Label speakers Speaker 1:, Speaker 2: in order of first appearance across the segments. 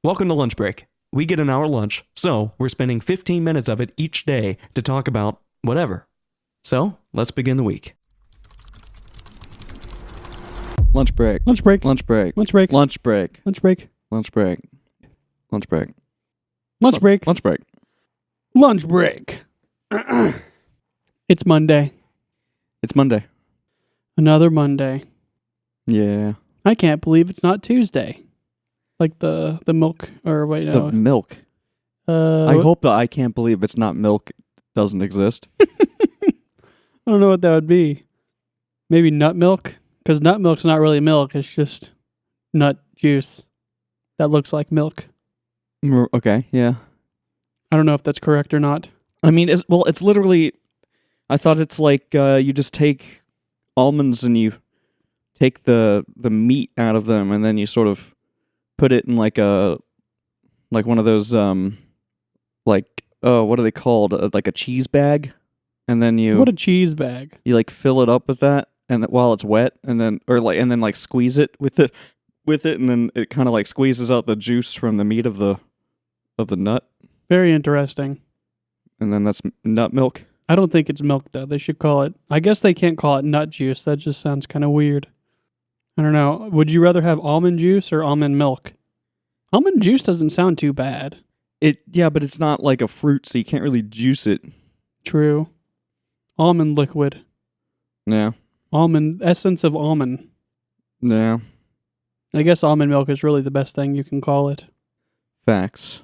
Speaker 1: Welcome to Lunch Break. We get an hour lunch, so we're spending 15 minutes of it each day to talk about whatever. So, let's begin the week.
Speaker 2: Lunch break.
Speaker 3: Lunch break.
Speaker 2: Lunch break.
Speaker 3: Lunch break.
Speaker 2: Lunch break.
Speaker 3: Lunch break.
Speaker 2: Lunch break. Lunch break.
Speaker 3: Lunch break.
Speaker 2: Lunch break.
Speaker 3: Lunch break. It's Monday.
Speaker 2: It's Monday.
Speaker 3: Another Monday.
Speaker 2: Yeah.
Speaker 3: I can't believe it's not Tuesday. Like the milk, or wait, no.
Speaker 2: The milk. I hope that I can't believe it's not milk doesn't exist.
Speaker 3: I don't know what that would be. Maybe nut milk? Because nut milk's not really milk. It's just nut juice that looks like milk.
Speaker 2: Okay, yeah.
Speaker 3: I don't know if that's correct or not.
Speaker 2: I mean, it's literally, I thought it's like you just take almonds and you take the meat out of them and then you sort of put it in like one of those what are they called? Like a cheese bag, and then
Speaker 3: What a cheese bag.
Speaker 2: you like fill it up with that, and while it's wet, and then squeeze it with it, and then it kind of like squeezes out the juice from the meat of the nut,
Speaker 3: Very interesting.
Speaker 2: and then that's nut milk.
Speaker 3: I don't think it's milk, though. They should call it... I guess they can't call it nut juice. That just sounds kind of weird. I don't know. Would you rather have almond juice or almond milk? Almond juice doesn't sound too bad.
Speaker 2: But it's not like a fruit, so you can't really juice it.
Speaker 3: True. Almond liquid.
Speaker 2: Yeah,
Speaker 3: Almond... Essence of almond.
Speaker 2: yeah,
Speaker 3: I guess almond milk is really the best thing you can call it.
Speaker 2: facts.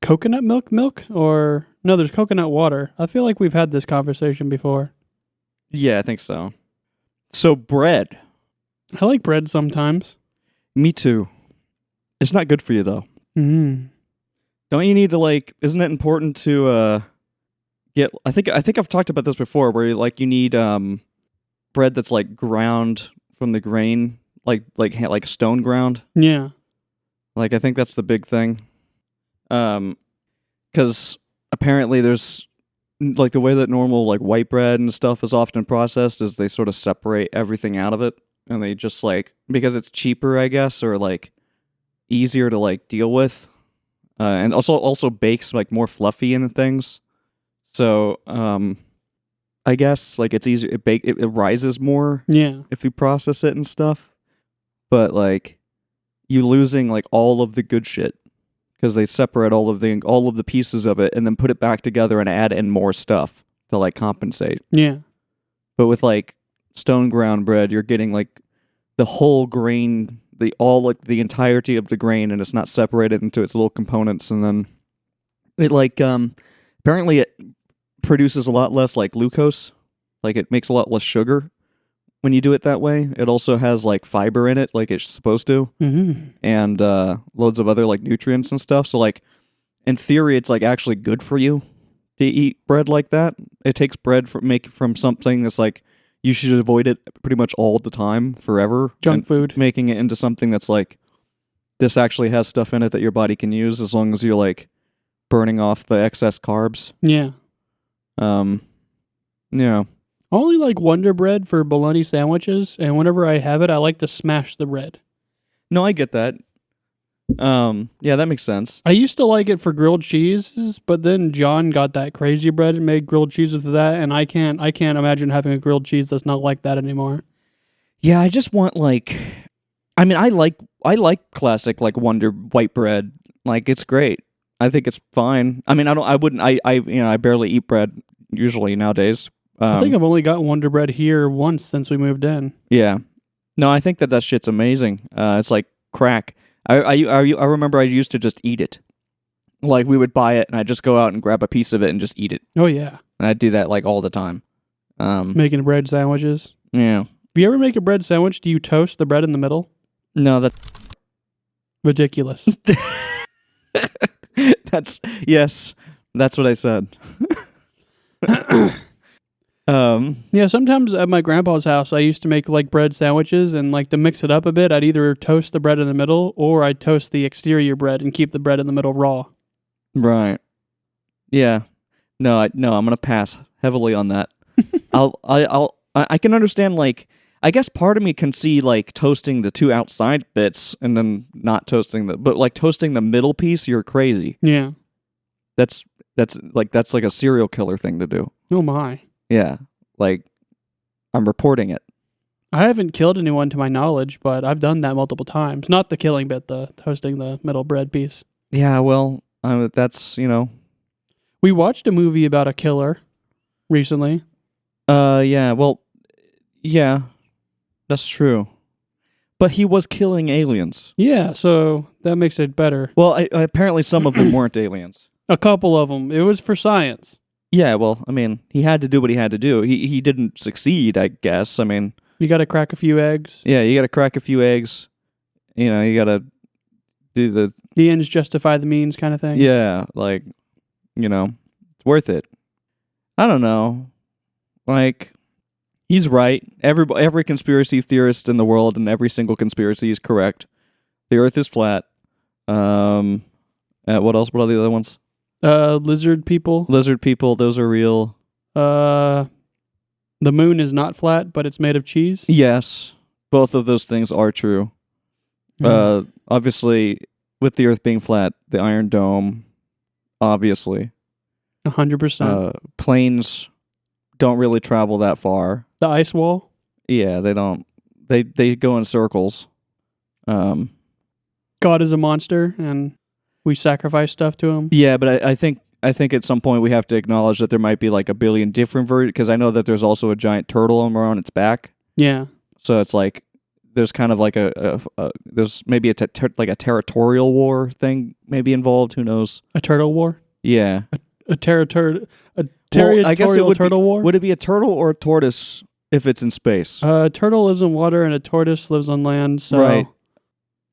Speaker 3: Coconut milk? Or... No, there's coconut water. I feel like we've had this conversation before.
Speaker 2: Yeah, I think so. So bread.
Speaker 3: I like bread sometimes.
Speaker 2: Me too. It's not good for you though.
Speaker 3: Mm.
Speaker 2: Don't you need to isn't it important to get I think I've talked about this before where you need bread that's like ground from the grain, like stone ground.
Speaker 3: Yeah.
Speaker 2: Like I think that's the big thing. Cuz apparently there's like the way that normal like white bread and stuff is often processed is they sort of separate everything out of it and they just because it's cheaper, I guess, or like easier to like deal with. And also bakes like more fluffy and things. So, I guess like it's easier. It rises more.
Speaker 3: Yeah.
Speaker 2: If you process it and stuff. But like, you losing like all of the good shit because they separate all of the pieces of it and then put it back together and add in more stuff to like compensate.
Speaker 3: Yeah.
Speaker 2: But with like stone ground bread, you're getting like the whole grain. The entirety of the grain, and it's not separated into its little components, and then it apparently it produces a lot less like glucose, like it makes a lot less sugar when you do it that way. It also has like fiber in it, like it's supposed to, and loads of other like nutrients and stuff. So like in theory, it's like actually good for you to eat bread like that. It takes bread from something that's like. You should avoid it pretty much all the time, forever.
Speaker 3: Junk food.
Speaker 2: Making it into something that's like, this actually has stuff in it that your body can use as long as you're like burning off the excess carbs.
Speaker 3: Yeah.
Speaker 2: Yeah.
Speaker 3: I only like Wonder Bread for bologna sandwiches, and whenever I have it, I like to smash the bread.
Speaker 2: No, I get that. Yeah, that makes sense.
Speaker 3: I used to like it for grilled cheeses, but then John got that crazy bread and made grilled cheese with that, and I can't imagine having a grilled cheese that's not like that anymore.
Speaker 2: Yeah, I just want I like classic like Wonder white bread. Like it's great. I think it's fine. I mean, I barely eat bread usually nowadays.
Speaker 3: I think I've only gotten Wonder Bread here once since we moved in.
Speaker 2: Yeah. No, I think that shit's amazing. It's like crack. I remember I used to just eat it. Like we would buy it and I'd just go out and grab a piece of it and just eat it.
Speaker 3: Oh yeah.
Speaker 2: And I'd do that like all the time.
Speaker 3: Making bread sandwiches.
Speaker 2: Yeah.
Speaker 3: If you ever make a bread sandwich, do you toast the bread in the middle?
Speaker 2: No, that's
Speaker 3: Ridiculous.
Speaker 2: Yes, that's what I said.
Speaker 3: Yeah, sometimes at my grandpa's house, I used to make like bread sandwiches, and like to mix it up a bit, I'd either toast the bread in the middle or I'd toast the exterior bread and keep the bread in the middle raw.
Speaker 2: Right. Yeah. No, I'm gonna pass heavily on that. I can understand I guess part of me can see like toasting the two outside bits and then not toasting but like toasting the middle piece, you're crazy.
Speaker 3: Yeah.
Speaker 2: That's like a serial killer thing to do.
Speaker 3: Oh my.
Speaker 2: Yeah. Like I'm reporting it.
Speaker 3: I haven't killed anyone to my knowledge, but I've done that multiple times. Not the killing bit, the toasting the middle bread piece.
Speaker 2: Yeah, well, that's,
Speaker 3: We watched a movie about a killer recently.
Speaker 2: Yeah, well, yeah, that's true. But he was killing aliens.
Speaker 3: Yeah, so that makes it better.
Speaker 2: Well, apparently some of them weren't aliens.
Speaker 3: A couple of them. It was for science.
Speaker 2: Yeah, well, I mean, he had to do what he had to do. He didn't succeed, I guess. I mean,
Speaker 3: You got to crack a few eggs.
Speaker 2: yeah, you got to crack a few eggs. You got to do
Speaker 3: The ends justify the means kind of thing.
Speaker 2: yeah, like, it's worth it. I don't know. Like, he's right. Every conspiracy theorist in the world and every single conspiracy is correct. The Earth is flat. What else? What are the other ones?
Speaker 3: Lizard people.
Speaker 2: Lizard people, those are real.
Speaker 3: The moon is not flat, but it's made of cheese.
Speaker 2: Yes, both of those things are true. Obviously, with the Earth being flat, the Iron Dome, obviously.
Speaker 3: 100%.
Speaker 2: Planes don't really travel that far.
Speaker 3: The ice wall.
Speaker 2: Yeah, they don't. They go in circles.
Speaker 3: God is a monster, and we sacrifice stuff to him.
Speaker 2: Yeah, but I think at some point we have to acknowledge that there might be like a billion different versions, because I know that there's also a giant turtle on its back.
Speaker 3: Yeah.
Speaker 2: So it's like there's kind of like there's maybe like a territorial war thing maybe involved. Who knows?
Speaker 3: A turtle war.
Speaker 2: Yeah.
Speaker 3: A territorial
Speaker 2: I guess it would
Speaker 3: turtle war.
Speaker 2: Would it be a turtle or a tortoise if it's in space?
Speaker 3: A turtle lives in water and a tortoise lives on land. So
Speaker 2: Right.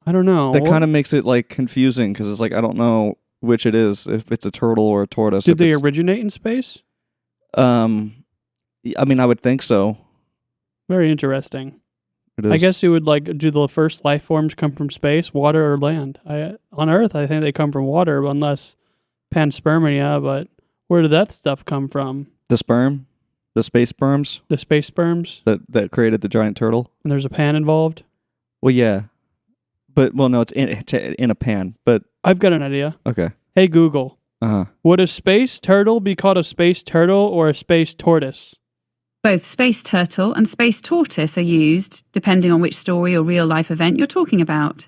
Speaker 3: I don't know.
Speaker 2: That kind of makes it like confusing because it's like I don't know which it is, if it's a turtle or a tortoise.
Speaker 3: Did they originate in space?
Speaker 2: I mean, I would think so.
Speaker 3: Very interesting.
Speaker 2: It is.
Speaker 3: I guess you would do the first life forms come from space, water or land? On Earth, I think they come from water, unless panspermia. But where did that stuff come from?
Speaker 2: The sperm, the space sperms
Speaker 3: The space sperms,
Speaker 2: that created the giant turtle.
Speaker 3: and there's a pan involved.
Speaker 2: Well, yeah, but no, it's in a pan. But
Speaker 3: I've got an idea.
Speaker 2: okay.
Speaker 3: Hey Google,
Speaker 2: Uh-huh.
Speaker 3: would a space turtle be called a space turtle or a space tortoise?
Speaker 4: Both space turtle and space tortoise are used, depending on which story or real-life event you're talking about.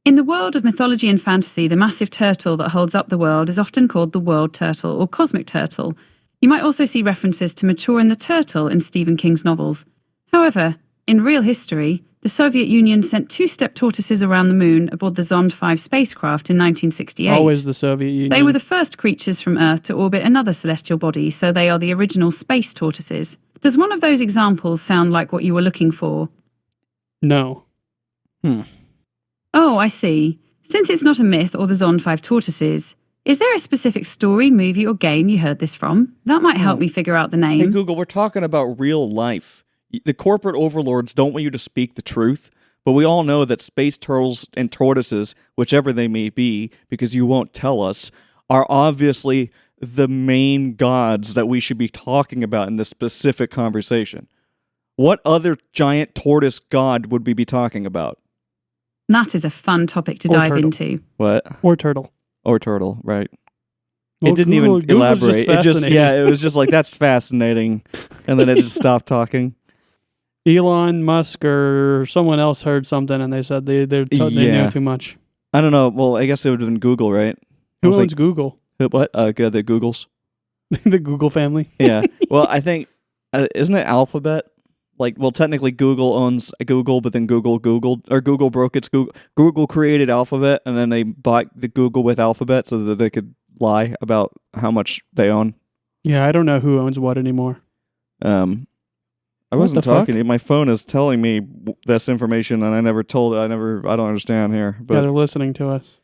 Speaker 4: In the world of mythology and fantasy, the massive turtle that holds up the world is often called the world turtle or cosmic turtle. You might also see references to Mature and the Turtle in Stephen King's novels. However, in real history, the Soviet Union sent two-step tortoises around the moon aboard the Zond 5 spacecraft in 1968.
Speaker 3: Always the Soviet Union.
Speaker 4: They were the first creatures from Earth to orbit another celestial body, so they are the original space tortoises. Does one of those examples sound like what you were looking for?
Speaker 3: No.
Speaker 4: Oh, I see. Since it's not a myth or the Zond 5 tortoises, is there a specific story, movie, or game you heard this from? That might help me figure out the name.
Speaker 2: Hey Google, we're talking about real life. The corporate overlords don't want you to speak the truth, but we all know that space turtles and tortoises, whichever they may be, because you won't tell us, are obviously the main gods that we should be talking about in this specific conversation. What other giant tortoise god would we be talking about?
Speaker 4: That is a fun topic to
Speaker 3: Or
Speaker 4: dive
Speaker 3: turtle.
Speaker 4: into.
Speaker 2: What?
Speaker 3: Or turtle.
Speaker 2: Or turtle, right?
Speaker 3: Well,
Speaker 2: It didn't
Speaker 3: Google's
Speaker 2: even elaborate.
Speaker 3: just
Speaker 2: It just,
Speaker 3: fascinating.
Speaker 2: yeah, it was just like, that's fascinating. And then it just stopped talking.
Speaker 3: Elon Musk or someone else heard something and they said they
Speaker 2: Yeah.
Speaker 3: knew too much.
Speaker 2: I don't know. Well, I guess it would have been Google, right? I
Speaker 3: Who
Speaker 2: was
Speaker 3: owns Google?
Speaker 2: like, what? The Googles.
Speaker 3: The Google family.
Speaker 2: Yeah. Well, I think, isn't it Alphabet? Like, well, technically Google owns Google, but then Google broke its Google. Google created Alphabet, and then they bought the Google with Alphabet so that they could lie about how much they own.
Speaker 3: Yeah, I don't know who owns what anymore.
Speaker 2: I
Speaker 3: What
Speaker 2: wasn't
Speaker 3: the fuck?
Speaker 2: talking to you. My phone is telling me this information, and I don't understand here.
Speaker 3: Yeah,
Speaker 2: But
Speaker 3: they're listening to us.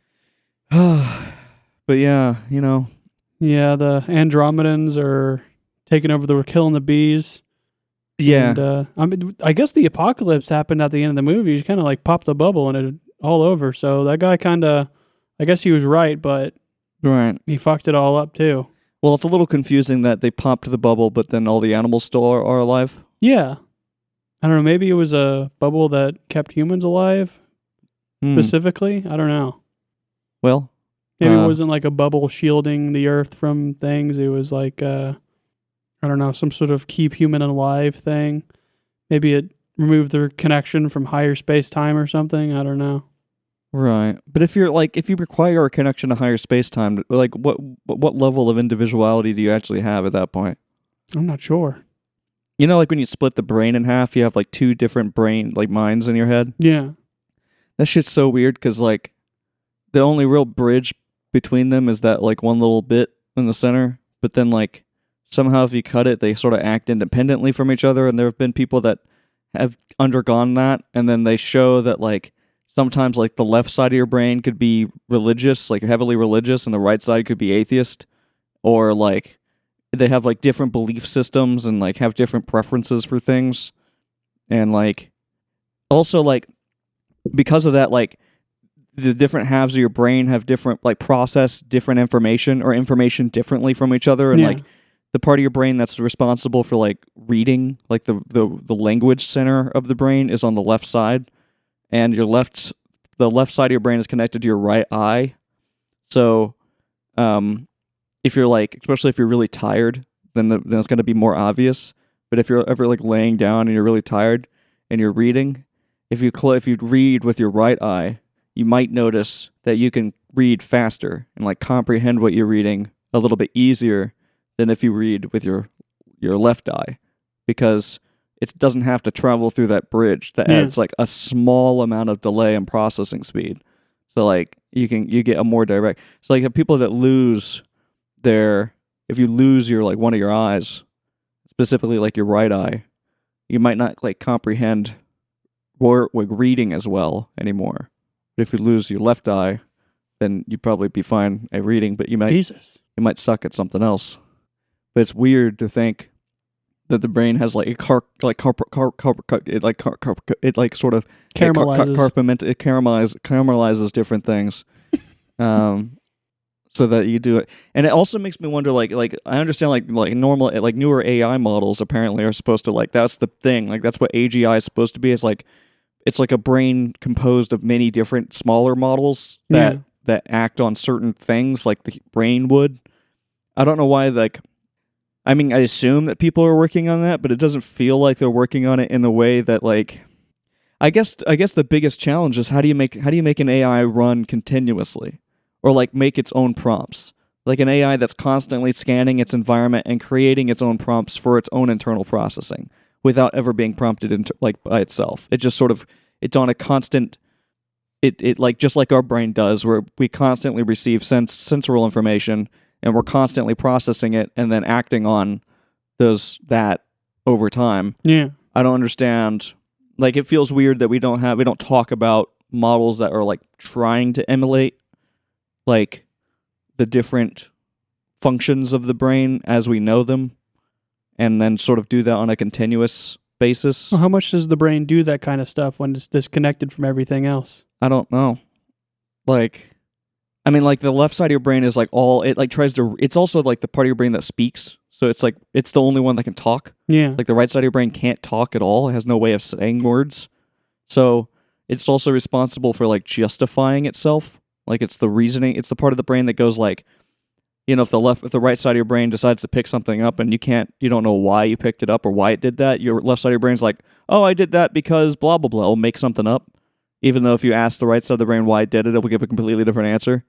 Speaker 2: but yeah,
Speaker 3: Yeah, the Andromedans are taking over. We're killing the bees.
Speaker 2: yeah.
Speaker 3: And, I guess the apocalypse happened at the end of the movie. He kind of like popped the bubble and it all over. So that guy I guess he was right, but
Speaker 2: Right.
Speaker 3: he fucked it all up too.
Speaker 2: Well, it's a little confusing that they popped the bubble, but then all the animals still are alive.
Speaker 3: Yeah. I don't know. Maybe it was a bubble that kept humans alive specifically. I don't know.
Speaker 2: Well,
Speaker 3: Maybe it wasn't like a bubble shielding the Earth from things. It was like, I don't know, some sort of keep human alive thing. Maybe it removed their connection from higher space time or something. I don't know.
Speaker 2: right. But if you require a connection to higher space time, like what level of individuality do you actually have at that point?
Speaker 3: I'm not sure.
Speaker 2: You know, like when you split the brain in half, you have like two different brain like minds in your head.
Speaker 3: Yeah.
Speaker 2: That shit's so weird because like the only real bridge between them is that like one little bit in the center. But then like somehow if you cut it, they sort of act independently from each other. And there have been people that have undergone that, and then they show that like sometimes like the left side of your brain could be religious, like heavily religious, and the right side could be atheist, or like they have like different belief systems and like have different preferences for things. And like also like because of that, like the different halves of your brain have different like process different information or information differently from each other. And like the part of your brain that's responsible for like reading, like the language center of the brain is on the left side, and the left side of your brain is connected to your right eye. So if you're like, especially if you're really tired, then it's going to be more obvious. But if you're ever like laying down and you're really tired and you're reading, if you read with your right eye, you might notice that you can read faster and like comprehend what you're reading a little bit easier than if you read with your left eye, because it doesn't have to travel through that bridge. That adds like a small amount of delay in processing speed. So like you get a more direct. So like people that lose if you lose your like one of your eyes, specifically like your right eye, you might not like comprehend or like reading as well anymore. But if you lose your left eye, then you'd probably be fine at reading, but you might suck at something else. But it's weird to think that the brain has like it sort of caramelizes different things, so that you do it. And it also makes me wonder, like I understand like normal like newer AI models apparently are supposed to like that's the thing, like that's what AGI is supposed to be. It's like a brain composed of many different smaller models that act on certain things like the brain would. I don't know why I mean, I assume that people are working on that, but it doesn't feel like they're working on it in the way that like. I guess the biggest challenge is how do you make an AI run continuously, or like make its own prompts, like an AI that's constantly scanning its environment and creating its own prompts for its own internal processing without ever being prompted like by itself. It just sort of it's on a constant. It like just like our brain does, where we constantly receive sensorial information. And we're constantly processing it and then acting on that over time.
Speaker 3: Yeah.
Speaker 2: I don't understand. Like, it feels weird that we don't talk about models that are like trying to emulate like the different functions of the brain as we know them, and then sort of do that on a continuous basis.
Speaker 3: Well, how much does the brain do that kind of stuff when it's disconnected from everything else?
Speaker 2: I don't know. Like, I mean, like the left side of your brain is like it's also like the part of your brain that speaks. So it's like, it's the only one that can talk.
Speaker 3: Yeah.
Speaker 2: Like the right side of your brain can't talk at all. It has no way of saying words. So it's also responsible for like justifying itself. Like it's the reasoning. It's the part of the brain that goes like, you know, if the right side of your brain decides to pick something up and you don't know why you picked it up or why it did that, your left side of your brain's like, oh, I did that because blah, blah, blah. It'll make something up. Even though if you ask the right side of the brain why it did it, it will give a completely different answer.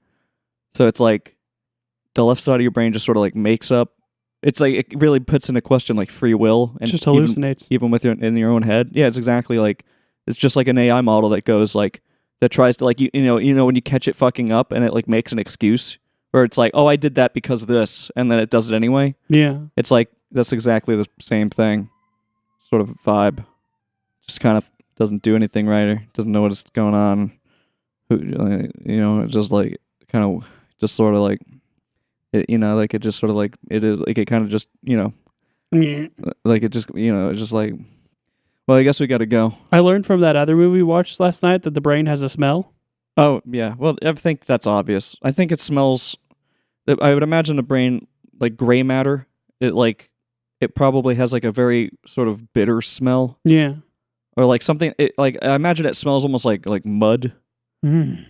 Speaker 2: So it's like the left side of your brain just sort of like makes up. It's like it really puts into question like free will and
Speaker 3: it just hallucinates
Speaker 2: even with in your own head. Yeah, it's exactly like it's just like an AI model that goes like that tries to like you know when you catch it fucking up and it like makes an excuse where it's like, oh, I did that because of this, and then it does it anyway.
Speaker 3: Yeah,
Speaker 2: it's like that's exactly the same thing, sort of vibe. Just kind of doesn't do anything right or doesn't know what's going on. It's just like kind of. Just sort of like, like it just sort of like, it is like, it kind of just, like it just, it's just like, well, I guess we got to go.
Speaker 3: I learned from that other movie we watched last night that the brain has a smell.
Speaker 2: Oh, yeah. Well, I think that's obvious. I think it smells, I would imagine the brain, like gray matter, it probably has like a very sort of bitter smell.
Speaker 3: Yeah.
Speaker 2: or like something. Like I imagine it smells almost like mud.
Speaker 3: Mm.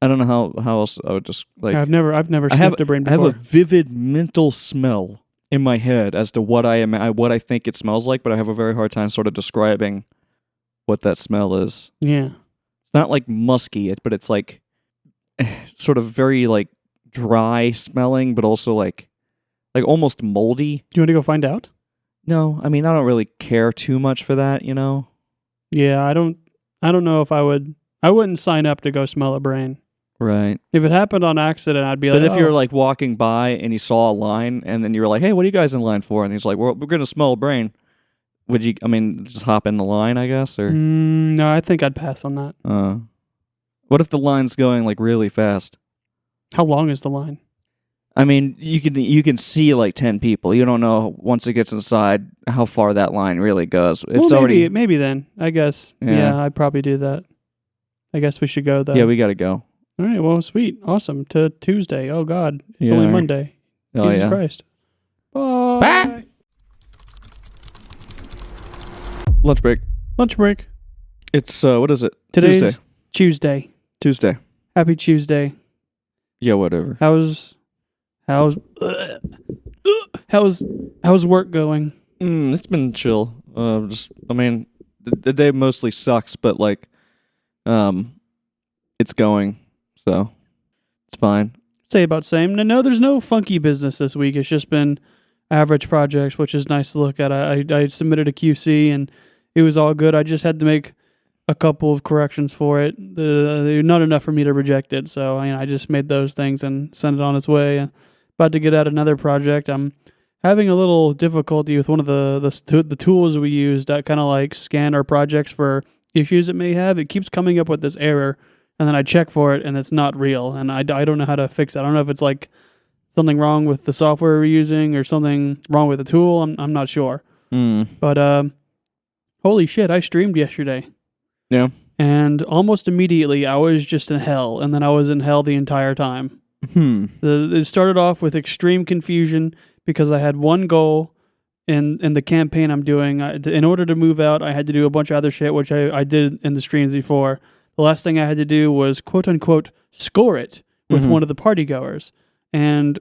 Speaker 2: I don't know how else I would just like.
Speaker 3: I've never sniffed a brain
Speaker 2: I have
Speaker 3: before.
Speaker 2: a vivid mental smell in my head as to what I think it smells like, but I have a very hard time sort of describing what that smell is.
Speaker 3: Yeah.
Speaker 2: It's not like musky, but it's like sort of very like dry smelling, but also like almost moldy.
Speaker 3: Do you want to go find out?
Speaker 2: No, I mean I don't really care too much for that, you know.
Speaker 3: Yeah, I don't know if I would. I wouldn't sign up to go smell a brain.
Speaker 2: Right.
Speaker 3: If it happened on accident, I'd be like,
Speaker 2: But if
Speaker 3: oh.
Speaker 2: you're like walking by and you saw a line and then you were like, "Hey, what are you guys in line for?" and he's like, "We're going to smell a brain." Would you? I mean, just hop in the line, I guess, or
Speaker 3: No, I think I'd pass on that.
Speaker 2: what if the line's going like really fast?
Speaker 3: How long is the line?
Speaker 2: I mean, you can see like 10 people. You don't know once it gets inside how far that line really goes. It's
Speaker 3: Well,
Speaker 2: already
Speaker 3: maybe then. I guess. Yeah, I'd probably do that. I guess we should go though.
Speaker 2: yeah. We got to go.
Speaker 3: All right. Well, sweet. Awesome. To Tuesday. Oh God, it's
Speaker 2: Yeah.
Speaker 3: only Monday.
Speaker 2: Oh
Speaker 3: Jesus
Speaker 2: yeah.
Speaker 3: Christ. Bye.
Speaker 2: Lunch break.
Speaker 3: Lunch break.
Speaker 2: It's what is it?
Speaker 3: Today's Tuesday.
Speaker 2: Tuesday.
Speaker 3: Happy Tuesday.
Speaker 2: Yeah, whatever.
Speaker 3: How's work going?
Speaker 2: It's been chill. I mean, the day mostly sucks, but like, it's going, so it's fine.
Speaker 3: Say about same. No, there's no funky business this week. It's just been average projects, which is nice to look at. I submitted a QC and it was all good. I just had to make a couple of corrections for it. They're not enough for me to reject it, so I just made those things and sent it on its way. And about to get out another project. I'm having a little difficulty with one of the tools we use that kind of like scan our projects for issues it may have. It keeps coming up with this error, and then I check for it, and it's not real. And I don't know how to fix it. I don't know if it's like something wrong with the software we're using or something wrong with the tool. I'm not sure. But holy shit, I streamed yesterday.
Speaker 2: Yeah.
Speaker 3: And almost immediately, I was just in hell, and then I was in hell the entire time. It started off with extreme confusion because I had one goal in the campaign I'm doing. In order to move out, I had to do a bunch of other shit, which I did in the streams before. The last thing I had to do was, quote-unquote, score it with one of the partygoers. And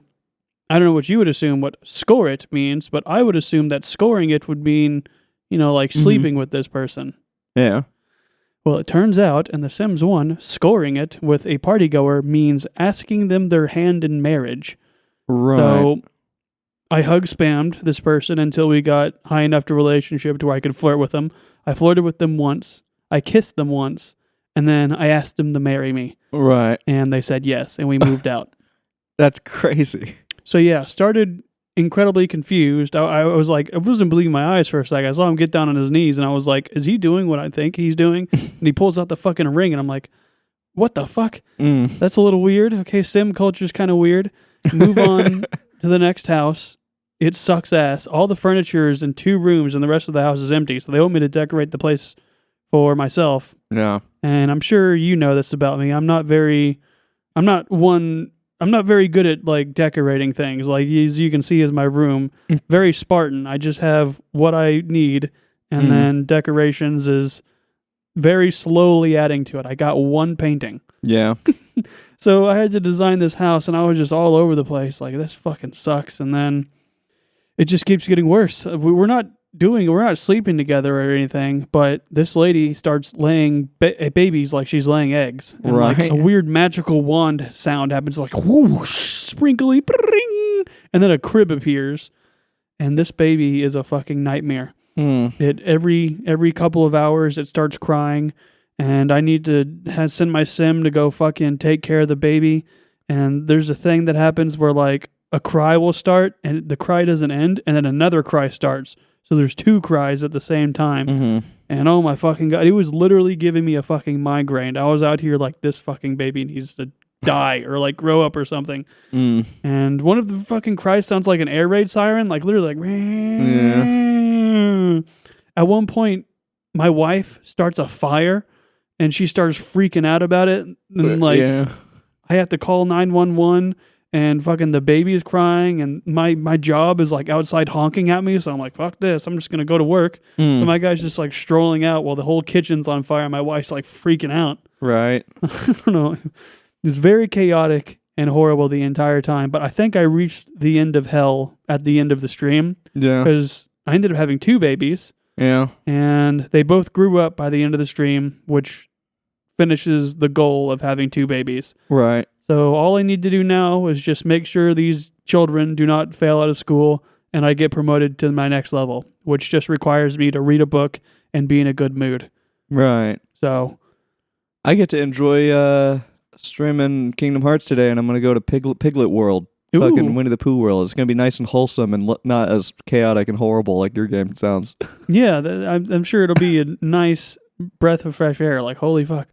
Speaker 3: I don't know what you would assume what score it means, but I would assume that scoring it would mean, like sleeping with this person.
Speaker 2: Yeah.
Speaker 3: Well, it turns out in The Sims 1, scoring it with a partygoer means asking them their hand in marriage.
Speaker 2: Right.
Speaker 3: So I hug spammed this person until we got high enough to relationship to where I could flirt with them. I flirted with them once. I kissed them once. And then I asked them to marry me.
Speaker 2: Right.
Speaker 3: And they said yes, and we moved out.
Speaker 2: That's crazy.
Speaker 3: So yeah, started incredibly confused. I was like, I wasn't believing my eyes for a second. I saw him get down on his knees, and I was like, is he doing what I think he's doing? And he pulls out the fucking ring, and I'm like, what the fuck? That's a little weird. Okay, sim culture's kind of weird. Move on to the next house. It sucks ass. All the furniture is in 2 rooms, and the rest of the house is empty. So they want me to decorate the place for myself.
Speaker 2: Yeah.
Speaker 3: And I'm sure you know this about me. I'm not very good at like decorating things. Like as you can see as my room, very Spartan. I just have what I need, and then decorations is very slowly adding to it. I got 1 painting.
Speaker 2: Yeah.
Speaker 3: So I had to design this house, and I was just all over the place. Like, this fucking sucks. And then it just keeps getting worse. We're not sleeping together or anything, but this lady starts laying babies like she's laying eggs. And
Speaker 2: right.
Speaker 3: Like a weird magical wand sound happens, like whoosh, sprinkly, bring, and then a crib appears, and this baby is a fucking nightmare. It every couple of hours it starts crying, and I need to send my sim to go fucking take care of the baby. And there's a thing that happens where like a cry will start, and the cry doesn't end, and then another cry starts. So there's 2 cries at the same time. And oh my fucking God, it was literally giving me a fucking migraine. I was out here like, this fucking baby needs to die or like grow up or something. And one of the fucking cries sounds like an air raid siren, like literally like, yeah. At one point, my wife starts a fire and she starts freaking out about it. And like, I have to call 911. and fucking the baby is crying, and my job is like outside honking at me, so I'm like, fuck this, I'm just gonna go to work. So my guy's just like strolling out while the whole kitchen's on fire. My wife's like freaking out.
Speaker 2: Right.
Speaker 3: I don't know. It's very chaotic and horrible the entire time, but I think I reached the end of hell at the end of the stream
Speaker 2: Yeah.
Speaker 3: because I ended up having 2 babies,
Speaker 2: Yeah.
Speaker 3: and they both grew up by the end of the stream, which finishes the goal of having 2 babies.
Speaker 2: Right.
Speaker 3: So all I need to do now is just make sure these children do not fail out of school and I get promoted to my next level, which just requires me to read a book and be in a good mood.
Speaker 2: Right.
Speaker 3: So
Speaker 2: I get to enjoy streaming Kingdom Hearts today, and I'm gonna go to Piglet World, fucking
Speaker 3: ooh,
Speaker 2: Winnie the Pooh World. It's gonna be nice and wholesome and not as chaotic and horrible like your game sounds.
Speaker 3: yeah, I'm sure it'll be a nice breath of fresh air. Like, holy fuck.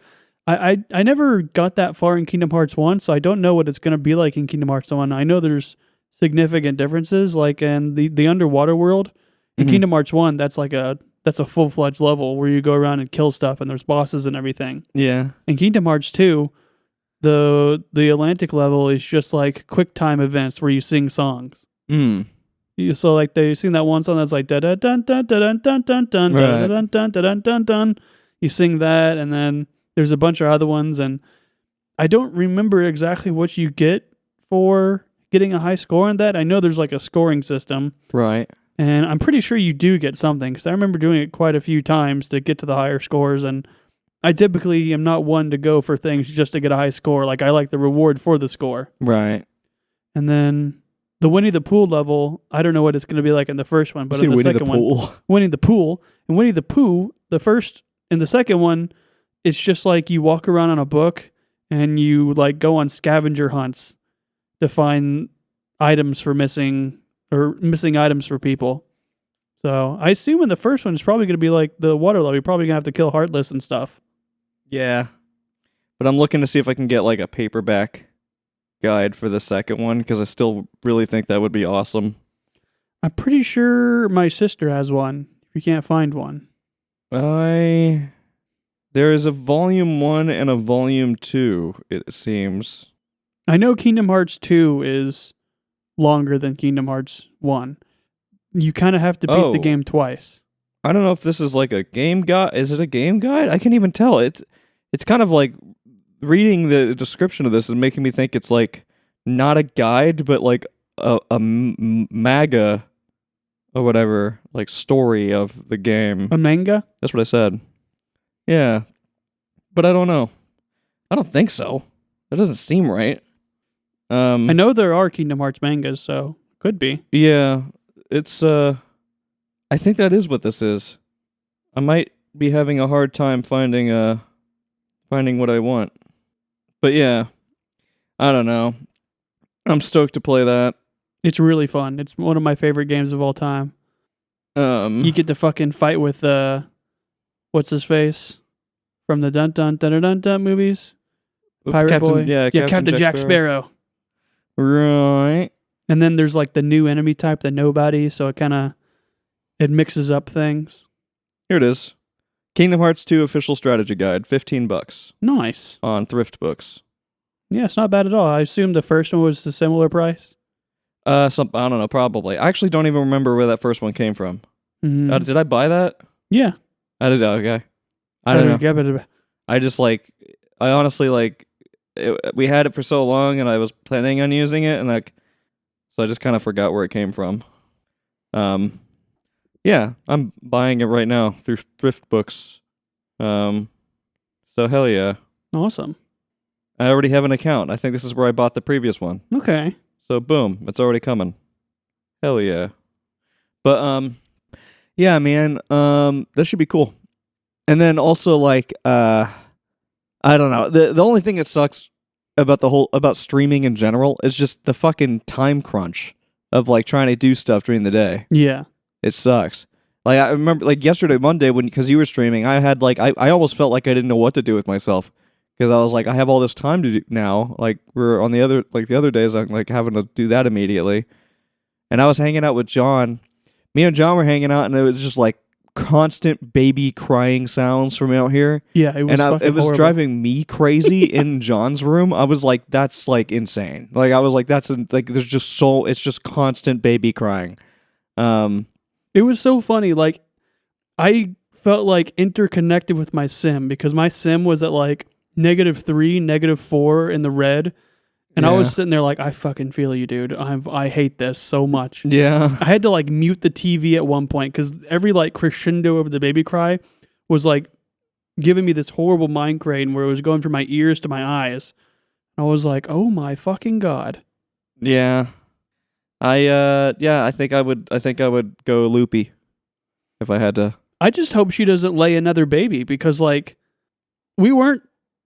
Speaker 3: I never got that far in Kingdom Hearts 1, so I don't know what it's going to be like in Kingdom Hearts 1. I know there's significant differences, like in the underwater world. In
Speaker 2: Mhm.
Speaker 3: Kingdom Hearts 1, that's a full-fledged level where you go around and kill stuff and there's bosses and everything.
Speaker 2: Yeah.
Speaker 3: In Kingdom Hearts 2, the Atlantic level is just like quick time events where you sing songs. So like they sing that one song that's like da da dun dun dun dun dun dun dun dun dun dun dun dun. You sing that, and then there's a bunch of other ones, and I don't remember exactly what you get for getting a high score on that. I know there's like a scoring system,
Speaker 2: Right.
Speaker 3: and I'm pretty sure you do get something because I remember doing it quite a few times to get to the higher scores. And I typically am not one to go for things just to get a high score. Like I like the reward for the score.
Speaker 2: Right.
Speaker 3: And then the Winnie the Pooh level, I don't know what it's going to be like in the first one, but in the second one, Winnie the Pooh, and Winnie the Pooh, the first and the second one, it's just like you walk around on a book and you like go on scavenger hunts to find items for missing items for people. So I assume in the first one it's probably going to be like the water level. You're probably going to have to kill Heartless and stuff.
Speaker 2: Yeah. But I'm looking to see if I can get like a paperback guide for the second one because I still really think that would be awesome.
Speaker 3: I'm pretty sure my sister has one. If you can't find one.
Speaker 2: There is a volume 1 and a volume 2, it seems.
Speaker 3: I know Kingdom Hearts 2 is longer than Kingdom Hearts 1. You kind of have to beat the game twice.
Speaker 2: I don't know if this is like a game guide. Is it a game guide? I can't even tell. It's kind of like reading the description of this is making me think it's like not a guide, but like a manga or whatever, like story of the game.
Speaker 3: A manga?
Speaker 2: That's what I said. Yeah. But I don't know. I don't think so. That doesn't seem right.
Speaker 3: I know there are Kingdom Hearts mangas, so could be.
Speaker 2: Yeah. It's I think that is what this is. I might be having a hard time finding what I want. But yeah. I don't know. I'm stoked to play that.
Speaker 3: It's really fun. It's one of my favorite games of all time. You get to fucking fight with what's his face from the Dun Dun Dun Dun Dun movies? Pirate
Speaker 2: Captain,
Speaker 3: Boy.
Speaker 2: Yeah,
Speaker 3: Captain Jack Sparrow.
Speaker 2: Right.
Speaker 3: And then there's like the new enemy type, the Nobody, so it mixes up things.
Speaker 2: Here it is. Kingdom Hearts 2 official strategy guide, $15
Speaker 3: Nice.
Speaker 2: on Thrift Books.
Speaker 3: Yeah, it's not bad at all. I assume the first one was a similar price.
Speaker 2: I don't know, probably. I actually don't even remember where that first one came from.
Speaker 3: Mhm.
Speaker 2: Did I buy that?
Speaker 3: Yeah.
Speaker 2: I did. Okay. I don't know.
Speaker 3: know.
Speaker 2: I just I honestly we had it for so long, and I was planning on using it, and so I just kind of forgot where it came from. Yeah, I'm buying it right now through Thrift Books. So hell yeah.
Speaker 3: Awesome.
Speaker 2: I already have an account. I think this is where I bought the previous one.
Speaker 3: Okay.
Speaker 2: So boom, it's already coming. Hell yeah. But yeah, man, that should be cool. And then also I don't know. The only thing that sucks about streaming in general is just the fucking time crunch of trying to do stuff during the day.
Speaker 3: Yeah.
Speaker 2: It sucks. I remember yesterday, Monday, because you were streaming, I had I almost felt like I didn't know what to do with myself. Because I was I have all this time to do now. We're on the other days, I'm having to do that immediately. And I was hanging out with John. Me and John were hanging out, and it was just constant baby crying sounds from out here.
Speaker 3: Yeah, it was
Speaker 2: And
Speaker 3: fucking
Speaker 2: it was
Speaker 3: horrible.
Speaker 2: driving me crazy in John's room. I was like, that's like insane. Like I was like, there's just it's just constant baby crying.
Speaker 3: It was so funny. Like, I felt like interconnected with my sim because my sim was at like -3, -4 in the red. And I
Speaker 2: Yeah.
Speaker 3: was sitting there like, I fucking feel you, dude. I hate this so much.
Speaker 2: Yeah.
Speaker 3: I had to like mute the TV at one point because every like crescendo of the baby cry was like giving me this horrible migraine where it was going from my ears to my eyes. I was like, oh my fucking God.
Speaker 2: Yeah. I think I would go loopy if I had to.
Speaker 3: I just hope she doesn't lay another baby because like we weren't,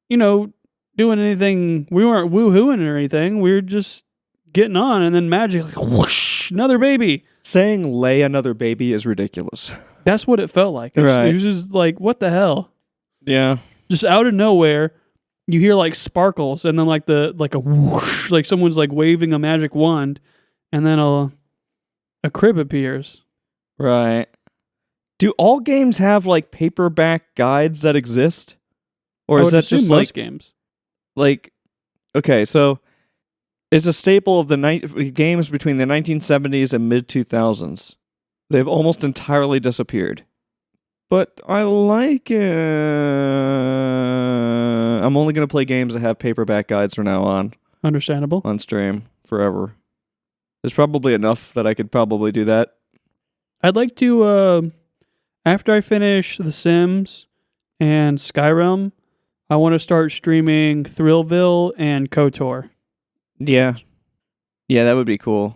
Speaker 3: doing anything. We weren't woohooing or anything. We were just getting on, and then magic, like whoosh, another baby.
Speaker 2: Saying lay another baby is ridiculous.
Speaker 3: That's what it felt like.
Speaker 2: Right.
Speaker 3: It was just like, what the hell?
Speaker 2: Yeah.
Speaker 3: Just out of nowhere, you hear like sparkles, and then like a whoosh, like someone's like waving a magic wand, and then a crib appears.
Speaker 2: Right. Do all games have like paperback guides that exist? Or
Speaker 3: I
Speaker 2: is
Speaker 3: would
Speaker 2: that
Speaker 3: assume
Speaker 2: just
Speaker 3: most games?
Speaker 2: like okay, so it's a staple of the games between the 1970s and mid 2000s. They've almost entirely disappeared. But I like it. I'm only going to play games that have paperback guides from now on
Speaker 3: Understandable.
Speaker 2: stream forever. There's probably enough that I could probably do that.
Speaker 3: I'd like to, after I finish The Sims and Skyrim, I want to start streaming Thrillville and KOTOR.
Speaker 2: Yeah. Yeah, that would be cool.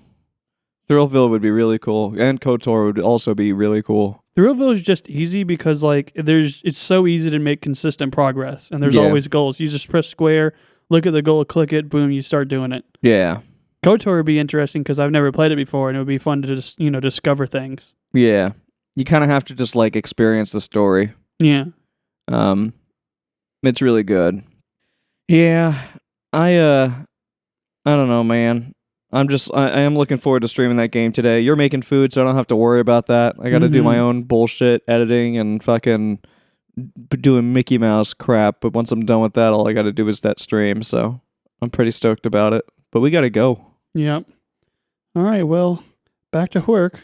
Speaker 2: Thrillville would be really cool. And KOTOR would also be really cool.
Speaker 3: Thrillville is just easy because like it's so easy to make consistent progress, and there's
Speaker 2: Yeah.
Speaker 3: always goals. You just press square, look at the goal, click it, boom, you start doing it.
Speaker 2: Yeah.
Speaker 3: KOTOR would be interesting because I've never played it before, and it would be fun to just discover things.
Speaker 2: Yeah. You kind of have to just like experience the story.
Speaker 3: Yeah.
Speaker 2: It's really good. Yeah. I don't know, man. I am looking forward to streaming that game today. You're making food, so I don't have to worry about that. I got to do my own bullshit editing and fucking doing Mickey Mouse crap. But once I'm done with that, all I got to do is that stream. So I'm pretty stoked about it. But we got to go.
Speaker 3: Yep. All right. Well, back to work.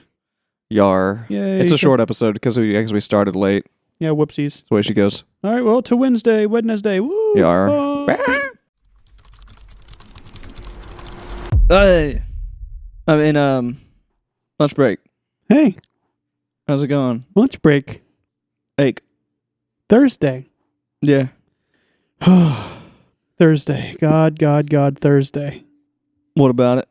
Speaker 2: Yar.
Speaker 3: Yay.
Speaker 2: It's a short episode because we started late.
Speaker 3: Yeah. Whoopsies.
Speaker 2: That's the way she goes.
Speaker 3: All right. Well, to Wednesday. Woo.
Speaker 2: Yar.
Speaker 3: Bye.
Speaker 2: Lunch break.
Speaker 3: Hey,
Speaker 2: How's it going?
Speaker 3: lunch break.
Speaker 2: Hey.
Speaker 3: Thursday.
Speaker 2: Yeah.
Speaker 3: Thursday. God, Thursday.
Speaker 2: What about it?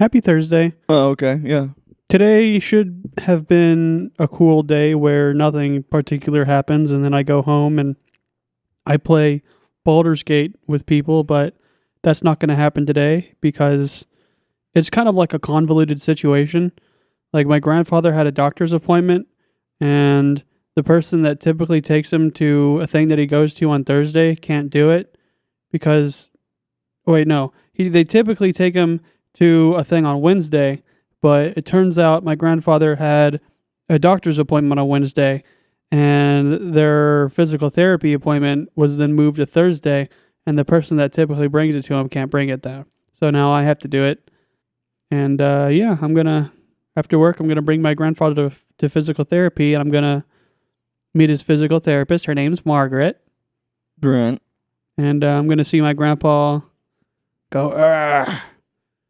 Speaker 3: Happy Thursday.
Speaker 2: Oh, okay. Yeah.
Speaker 3: Today should have been a cool day where nothing particular happens, and then I go home and I play Baldur's Gate with people, but that's not going to happen today because it's kind of like a convoluted situation. Like my grandfather had a doctor's appointment, and the person that typically takes him to a thing that he goes to on Thursday can't do it because, they typically take him to a thing on Wednesday, but it turns out my grandfather had a doctor's appointment on Wednesday, and their physical therapy appointment was then moved to Thursday, and the person that typically brings it to him can't bring it there. So now I have to do it. And I'm going to, after work, I'm going to bring my grandfather to physical therapy, and I'm going to meet his physical therapist. Her name's Margaret.
Speaker 2: Right.
Speaker 3: And I'm going to see my grandpa go, "Argh."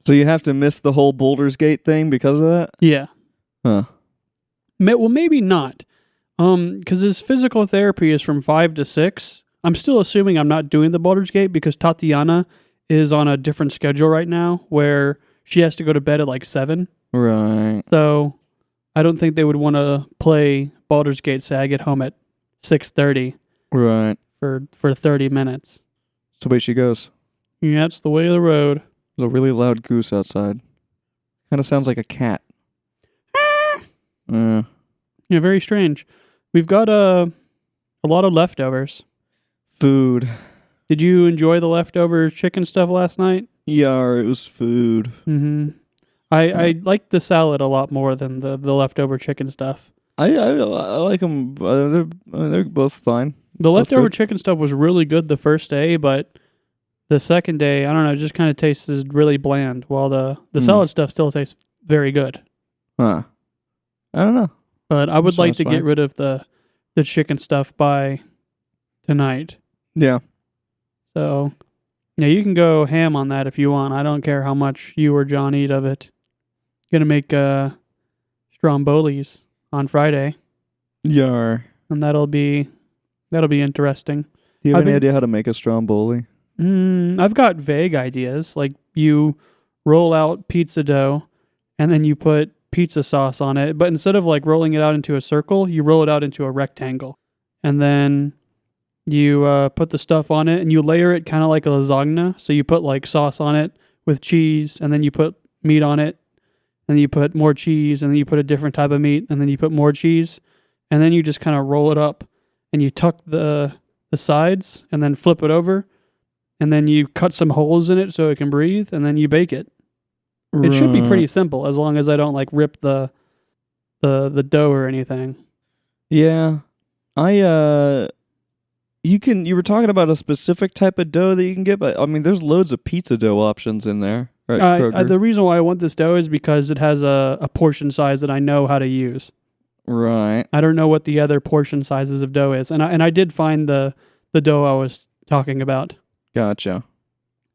Speaker 2: So you have to miss the whole Baldur's Gate thing because of that?
Speaker 3: Yeah.
Speaker 2: Huh.
Speaker 3: Well, maybe not. Because his physical therapy is from 5 to 6. I'm still assuming I'm not doing the Baldur's Gate because Tatiana is on a different schedule right now where she has to go to bed at like 7.
Speaker 2: Right.
Speaker 3: So I don't think they would want to play Baldur's Gate, say I get home at 6:30
Speaker 2: Right.
Speaker 3: for 30 minutes.
Speaker 2: That's the way she goes.
Speaker 3: Yeah, that's the way of the road.
Speaker 2: There's a really loud goose outside. Kind of sounds like a cat.
Speaker 3: Yeah, very strange. We've got a lot of leftovers.
Speaker 2: Food.
Speaker 3: Did you enjoy the leftover chicken stuff last night?
Speaker 2: Yar, it was food.
Speaker 3: Mm-hmm. I liked the salad a lot more than the leftover chicken stuff.
Speaker 2: I like them. They're both fine.
Speaker 3: The
Speaker 2: Both
Speaker 3: leftover
Speaker 2: good.
Speaker 3: chicken stuff was really good the first day, but the second day, I don't know, it just kind of tastes really bland, while the salad stuff still tastes very good.
Speaker 2: Huh. I don't know.
Speaker 3: But I would like
Speaker 2: Sounds
Speaker 3: to get
Speaker 2: fine.
Speaker 3: rid of the chicken stuff by tonight.
Speaker 2: Yeah.
Speaker 3: So, yeah, you can go ham on that if you want. I don't care how much you or John eat of it. Gonna make strombolis on Friday,
Speaker 2: Yar.
Speaker 3: and that'll be interesting.
Speaker 2: Do you have
Speaker 3: I've
Speaker 2: any
Speaker 3: been-
Speaker 2: idea how to make a stromboli?
Speaker 3: I've got vague ideas. Like you roll out pizza dough, and then you put pizza sauce on it. But instead of like rolling it out into a circle, you roll it out into a rectangle, and then you put the stuff on it, and you layer it kind of like a lasagna. So you put like sauce on it with cheese, and then you put meat on it, and then you put more cheese, and then you put a different type of meat, and then you put more cheese, and then you just kind of roll it up, and you tuck the sides, and then flip it over, and then you cut some holes in it so it can breathe, and then you bake it. It should be pretty simple as long as I don't like rip the dough or anything.
Speaker 2: Yeah. You were talking about a specific type of dough that you can get, but I mean, there's loads of pizza dough options in there. Right, Kroger.
Speaker 3: The reason why I want this dough is because it has a portion size that I know how to use.
Speaker 2: Right.
Speaker 3: I don't know what the other portion sizes of dough is, and I did find the dough I was talking about.
Speaker 2: Gotcha.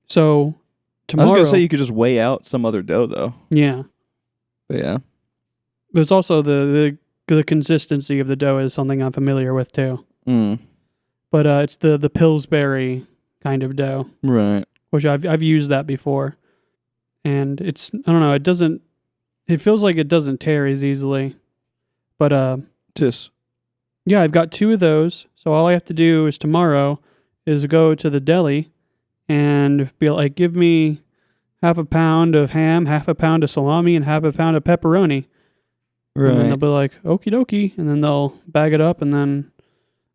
Speaker 3: So
Speaker 2: I
Speaker 3: tomorrow,
Speaker 2: was gonna say you could just weigh out some other dough though.
Speaker 3: yeah.
Speaker 2: But yeah.
Speaker 3: There's also the consistency of the dough is something I'm familiar with too. But it's the Pillsbury kind of dough,
Speaker 2: Right.
Speaker 3: which I've used that before, and it's, I don't know, it feels like it doesn't tear as easily, but
Speaker 2: Tis.
Speaker 3: yeah, I've got 2 of those, so all I have to do is tomorrow is go to the deli and be like, give me half a pound of ham, half a pound of salami, and half a pound of pepperoni.
Speaker 2: Right.
Speaker 3: And then they'll be like, okie dokie. And then they'll bag it up. And then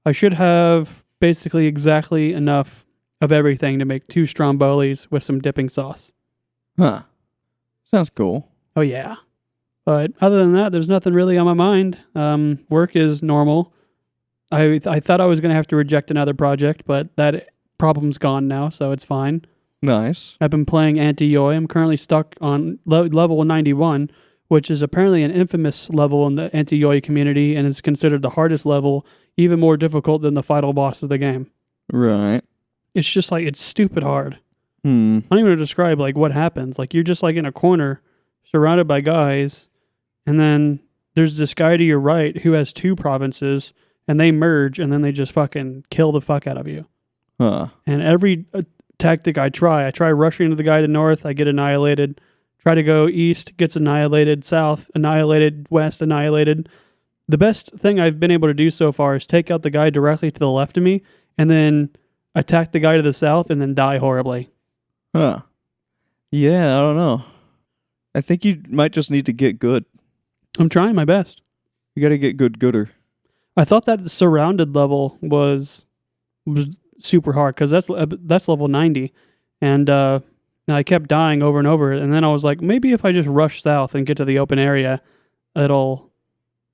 Speaker 3: I should have basically exactly enough of everything to make 2 strombolis with some dipping sauce.
Speaker 2: Huh. Sounds cool.
Speaker 3: Oh, yeah. But other than that, there's nothing really on my mind. Work is normal. I thought I was going to have to reject another project, but that problem's gone now, so it's fine.
Speaker 2: Nice.
Speaker 3: I've been playing Anti-Yoi. I'm currently stuck on level 91, which is apparently an infamous level in the Anti-Yoi community, and it's considered the hardest level, even more difficult than the final boss of the game.
Speaker 2: Right.
Speaker 3: It's just like, it's stupid hard. I
Speaker 2: Hmm.
Speaker 3: don't even know how to describe like what happens. Like you're just like in a corner, surrounded by guys, and then there's this guy to your right who has 2 provinces, and they merge, and then they just fucking kill the fuck out of you.
Speaker 2: Huh.
Speaker 3: And every tactic I try rushing to the guy to north, I get annihilated. Try to go east, gets annihilated. South, annihilated. West, annihilated. The best thing I've been able to do so far is take out the guy directly to the left of me, and then attack the guy to the south, and then die horribly.
Speaker 2: Huh. Yeah, I don't know. I think you might just need to get good.
Speaker 3: I'm trying my best.
Speaker 2: You gotta get gooder.
Speaker 3: I thought that the surrounded level was super hard because that's level 90, and I kept dying over and over. And then I was like, maybe if I just rush south and get to the open area, it'll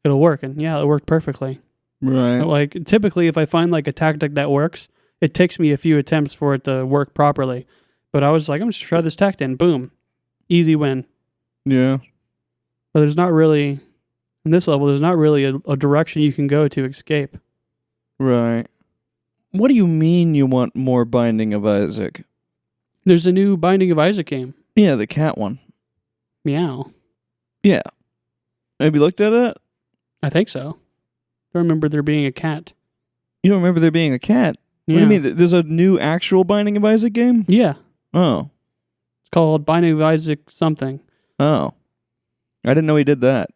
Speaker 3: work. And yeah, it worked perfectly.
Speaker 2: Right.
Speaker 3: Like typically, if I find like a tactic that works, it takes me a few attempts for it to work properly. But I was like, I'm just try this tactic, and boom, easy win.
Speaker 2: Yeah.
Speaker 3: But there's not really in this level. There's not really a direction you can go to escape.
Speaker 2: Right. What do you mean you want more Binding of Isaac?
Speaker 3: There's a new Binding of Isaac game.
Speaker 2: Yeah, the cat one.
Speaker 3: Meow.
Speaker 2: Yeah. Have you looked at it?
Speaker 3: I think so. I remember there being a cat.
Speaker 2: You don't remember there being a cat?
Speaker 3: Yeah.
Speaker 2: What do you mean? There's a new actual Binding of Isaac game?
Speaker 3: Yeah.
Speaker 2: Oh.
Speaker 3: It's called Binding of Isaac something.
Speaker 2: Oh. I didn't know he did that.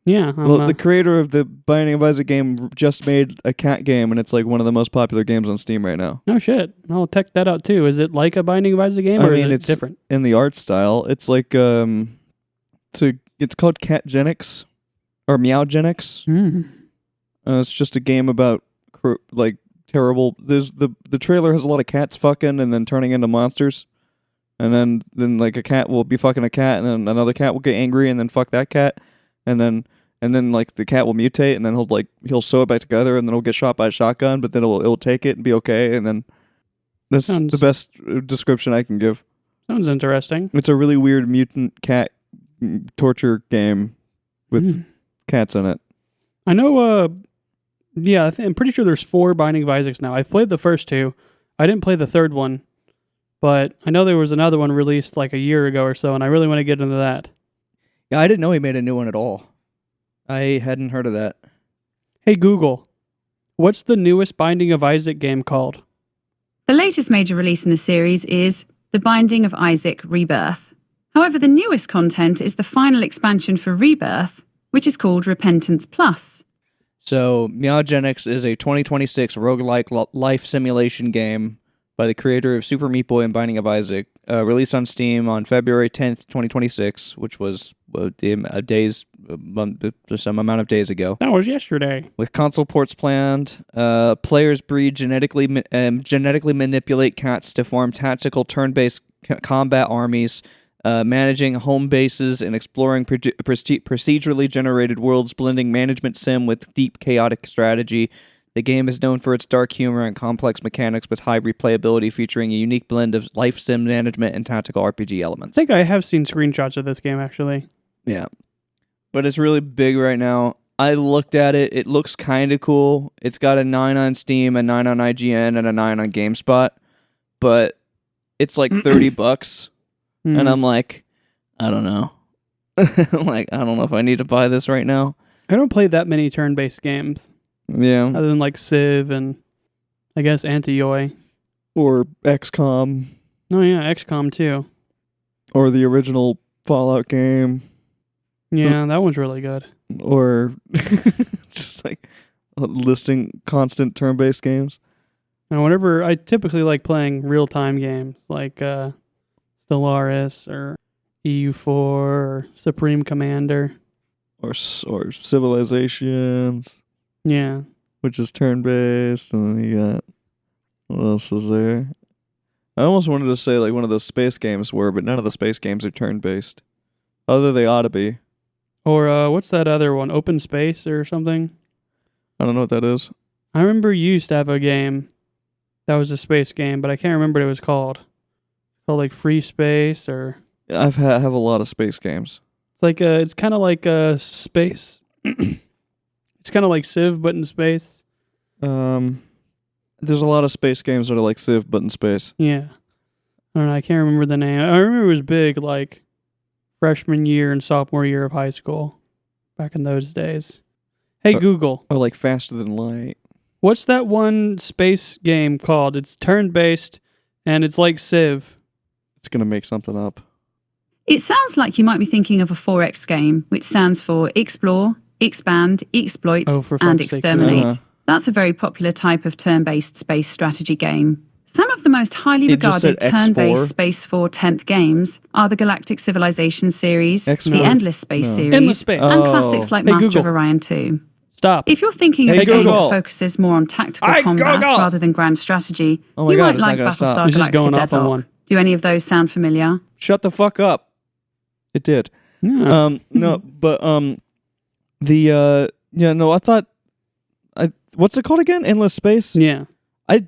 Speaker 3: Yeah.
Speaker 2: Well, the creator of the Binding of Isaac game just made a cat game, and it's like one of the most popular games on Steam right now.
Speaker 3: no shit. I'll check that out too. Is it like a Binding of Isaac game,
Speaker 2: I
Speaker 3: or
Speaker 2: mean,
Speaker 3: is it
Speaker 2: it's
Speaker 3: different?
Speaker 2: in the art style. It's like it's called Catgenics or Meowgenics.
Speaker 3: Mm.
Speaker 2: It's just a game about like terrible. There's the trailer has a lot of cats fucking and then turning into monsters, and then like a cat will be fucking a cat, and then another cat will get angry and then fuck that cat, and then and then like the cat will mutate, and then he'll sew it back together, and then he'll get shot by a shotgun, but then it'll take it and be okay, and then that's the best description I can give.
Speaker 3: Sounds interesting.
Speaker 2: It's a really weird mutant cat torture game with cats in it.
Speaker 3: I know. Yeah, I'm pretty sure there's 4 Binding of Isaacs now. I've played the first 2. I didn't play the third one, but I know there was another one released like a year ago or so, and I really want to get into that.
Speaker 2: Yeah, I didn't know he made a new one at all. I hadn't heard of that.
Speaker 3: Hey Google, what's the newest Binding of Isaac game called?
Speaker 4: The latest major release in the series is The Binding of Isaac Rebirth. However, the newest content is the final expansion for Rebirth, which is called Repentance Plus.
Speaker 2: So, Meowgenics is a 2026 roguelike life simulation game by the creator of Super Meat Boy and Binding of Isaac, released on Steam on February 10th, 2026, which was some amount of days ago.
Speaker 3: That was yesterday.
Speaker 2: With console ports planned, players breed genetically manipulate cats to form tactical turn-based combat armies, managing home bases and exploring procedurally generated worlds, blending management sim with deep chaotic strategy. The game is known for its dark humor and complex mechanics with high replayability, featuring a unique blend of life sim management and tactical RPG elements.
Speaker 3: I think I have seen screenshots of this game, actually.
Speaker 2: Yeah. But it's really big right now. I looked at it. It looks kind of cool. It's got a 9 on Steam, a 9 on IGN, and a 9 on GameSpot. But it's like $30. And I'm like, I don't know. I don't know if I need to buy this right now.
Speaker 3: I don't play that many turn-based games.
Speaker 2: Yeah.
Speaker 3: Other than like Civ and I guess Anti-Yoi.
Speaker 2: Or XCOM.
Speaker 3: Oh yeah, XCOM too.
Speaker 2: Or the original Fallout game.
Speaker 3: Yeah, that one's really good.
Speaker 2: Or just like listing constant turn-based games.
Speaker 3: And whenever I typically like playing real-time games like Stellaris or EU4 or Supreme Commander.
Speaker 2: Or Civilizations.
Speaker 3: Yeah.
Speaker 2: Which is turn-based, and then you got... What else is there? I almost wanted to say like one of those space games were, but none of the space games are turn-based. Although they ought to be.
Speaker 3: Or what's that other one? Open Space or something?
Speaker 2: I don't know what that is.
Speaker 3: I remember you used to have a game that was a space game, but I can't remember what it was called. Called like Free Space or...
Speaker 2: I have a lot of space games.
Speaker 3: It's like it's kind of like a space... It's kind of like Civ, but in space.
Speaker 2: There's a lot of space games that are like Civ, but in space.
Speaker 3: Yeah. I don't know. I can't remember the name. I remember it was big, like freshman year and sophomore year of high school, back in those days. Hey, Google.
Speaker 2: Or like Faster Than Light.
Speaker 3: What's that one space game called? It's turn-based, and it's like Civ.
Speaker 2: It's gonna make something up.
Speaker 4: It sounds like you might be thinking of a 4X game, which stands for Explore, Expand, Exploit, and Exterminate. That's a very popular type of turn-based space strategy game. Some of the most highly regarded turn-based Space 4 10th games are the Galactic Civilization series, the Endless Space series,
Speaker 3: Endless Space.
Speaker 4: and classics like Master of Orion 2.
Speaker 3: Stop.
Speaker 4: If you're thinking of a game that focuses more on tactical combat rather than grand strategy, you might like Battlestar Galactica
Speaker 3: off on one.
Speaker 4: Do any of those sound familiar?
Speaker 2: Shut the fuck up. It did.
Speaker 3: Yeah.
Speaker 2: No, but I thought what's it called again? Endless Space?
Speaker 3: Yeah.
Speaker 2: I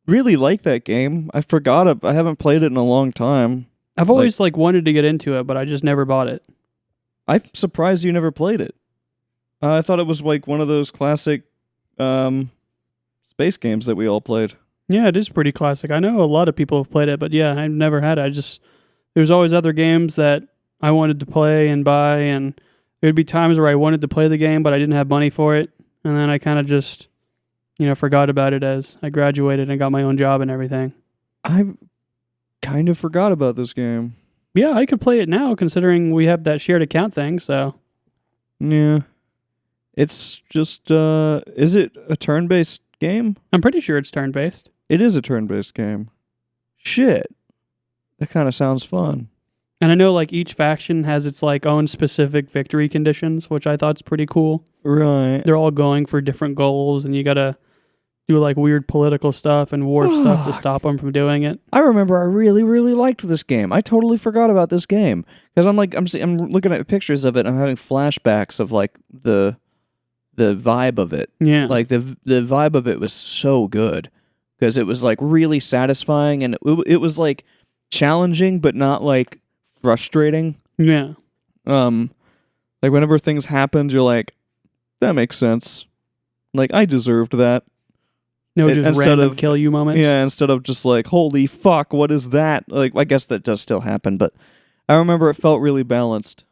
Speaker 2: really like that game. I forgot it. I haven't played it in a long time.
Speaker 3: I've always wanted to get into it, but I just never bought it.
Speaker 2: I'm surprised you never played it. I thought it was like one of those classic space games that we all played.
Speaker 3: Yeah, it is pretty classic. I know a lot of people have played it, but yeah, I've never had it. There's always other games that I wanted to play and buy, and there would be times where I wanted to play the game, but I didn't have money for it. And then I kind of just, forgot about it as I graduated and got my own job and everything.
Speaker 2: I kind of forgot about this game.
Speaker 3: Yeah, I could play it now, considering we have that shared account thing, so.
Speaker 2: Yeah. It's just, is it a turn-based game?
Speaker 3: I'm pretty sure it's turn-based.
Speaker 2: It is a turn-based game. Shit. That kind of sounds fun.
Speaker 3: And I know each faction has its own specific victory conditions, which I thought's pretty cool.
Speaker 2: Right.
Speaker 3: They're all going for different goals, and you gotta do like weird political stuff and war stuff to stop them from doing it.
Speaker 2: I remember I really, really liked this game. I totally forgot about this game because I'm looking at pictures of it. And I'm having flashbacks of like the vibe of it.
Speaker 3: Yeah.
Speaker 2: Like the vibe of it was so good because it was like really satisfying and it was like challenging but not like frustrating.
Speaker 3: Yeah.
Speaker 2: Like whenever things happened, you're like, that makes sense. Like I deserved that.
Speaker 3: No, just
Speaker 2: instead
Speaker 3: random
Speaker 2: of
Speaker 3: kill you moments.
Speaker 2: Yeah, instead of just like, holy fuck, what is that? Like, I guess that does still happen, but I remember it felt really balanced.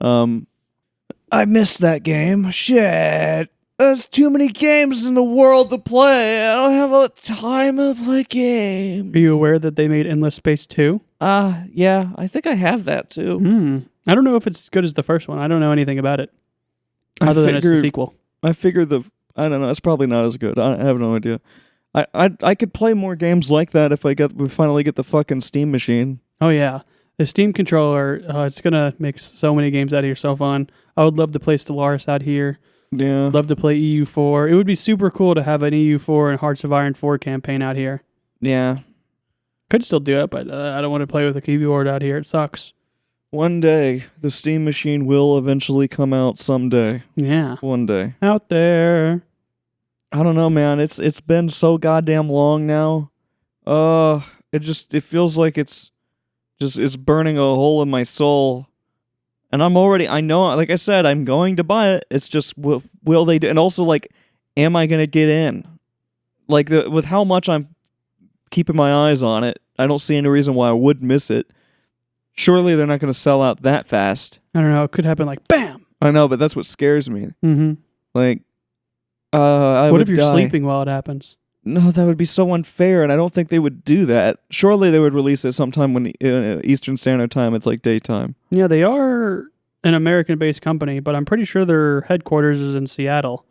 Speaker 2: I missed that game. Shit. There's too many games in the world to play. I don't have a time to play games.
Speaker 3: Are you aware that they made Endless Space 2?
Speaker 2: Yeah, I think I have that too.
Speaker 3: I don't know if it's as good as the first one. I don't know anything about it. Other than it's a sequel.
Speaker 2: I figured I don't know, it's probably not as good. I have no idea. I could play more games like that if we finally get the fucking Steam machine.
Speaker 3: Oh yeah. The Steam controller, it's gonna make so many games out of your cell phone. I would love to play Stellaris out here.
Speaker 2: Yeah.
Speaker 3: Love to play EU4. It would be super cool to have an EU4 and Hearts of Iron 4 campaign out here.
Speaker 2: Yeah.
Speaker 3: Could still do it, but I don't want to play with a keyboard out here. It sucks.
Speaker 2: One day, the Steam machine will eventually come out someday.
Speaker 3: Yeah.
Speaker 2: One day.
Speaker 3: Out there.
Speaker 2: I don't know, man. It's been so goddamn long now. It feels like it's burning a hole in my soul. And I know, like I said, I'm going to buy it. It's just, will they do? And also, like, am I going to get in? Like, with how much I'm keeping my eyes on it, I don't see any reason why I would miss it. Surely they're not going to sell out that fast.
Speaker 3: I don't know. It could happen like BAM!
Speaker 2: I know, but that's what scares me.
Speaker 3: Mm-hmm.
Speaker 2: Like,
Speaker 3: what if you're sleeping while it happens?
Speaker 2: No, that would be so unfair, and I don't think they would do that. Surely they would release it sometime when Eastern Standard Time, it's like daytime.
Speaker 3: Yeah, they are an American-based company, but I'm pretty sure their headquarters is in Seattle.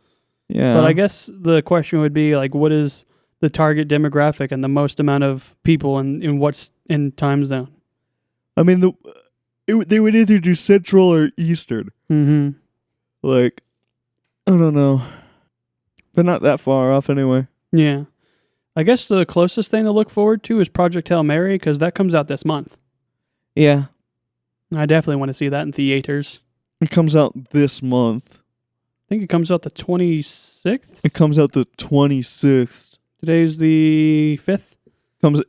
Speaker 2: Yeah.
Speaker 3: But I guess the question would be, like, what is the target demographic and the most amount of people in what's in time zone?
Speaker 2: I mean, they would either do Central or Eastern.
Speaker 3: Mm-hmm.
Speaker 2: Like, I don't know. They're not that far off anyway.
Speaker 3: Yeah. I guess the closest thing to look forward to is Project Hail Mary, because that comes out this month.
Speaker 2: Yeah.
Speaker 3: I definitely want to see that in theaters.
Speaker 2: It comes out this month.
Speaker 3: I think it comes out the 26th?
Speaker 2: It comes out the 26th.
Speaker 3: Today's the 5th?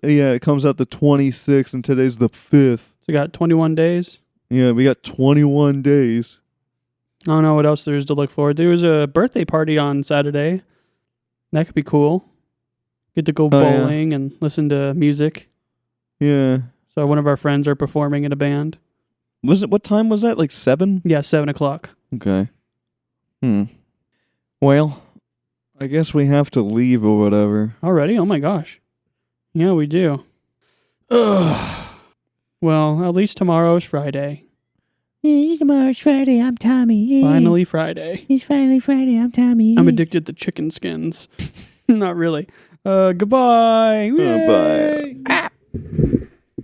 Speaker 2: It comes out the 26th, and today's the 5th.
Speaker 3: So we got 21 days?
Speaker 2: Yeah, we got 21 days.
Speaker 3: I don't know what else there is to look forward to. There was a birthday party on Saturday. That could be cool. Get to go bowling and listen to music.
Speaker 2: Yeah.
Speaker 3: So one of our friends are performing in a band.
Speaker 2: What time was that? Like 7?
Speaker 3: Yeah, 7 o'clock.
Speaker 2: Okay. Well, I guess we have to leave or whatever.
Speaker 3: Already? Oh my gosh. Yeah, we do. Ugh. Well, at least tomorrow's Friday.
Speaker 5: Tomorrow's Friday, I'm Tommy.
Speaker 3: Finally Friday.
Speaker 5: It's finally Friday, I'm Tommy.
Speaker 3: I'm addicted to chicken skins. Not really. Goodbye.
Speaker 2: Bye.
Speaker 3: Ah.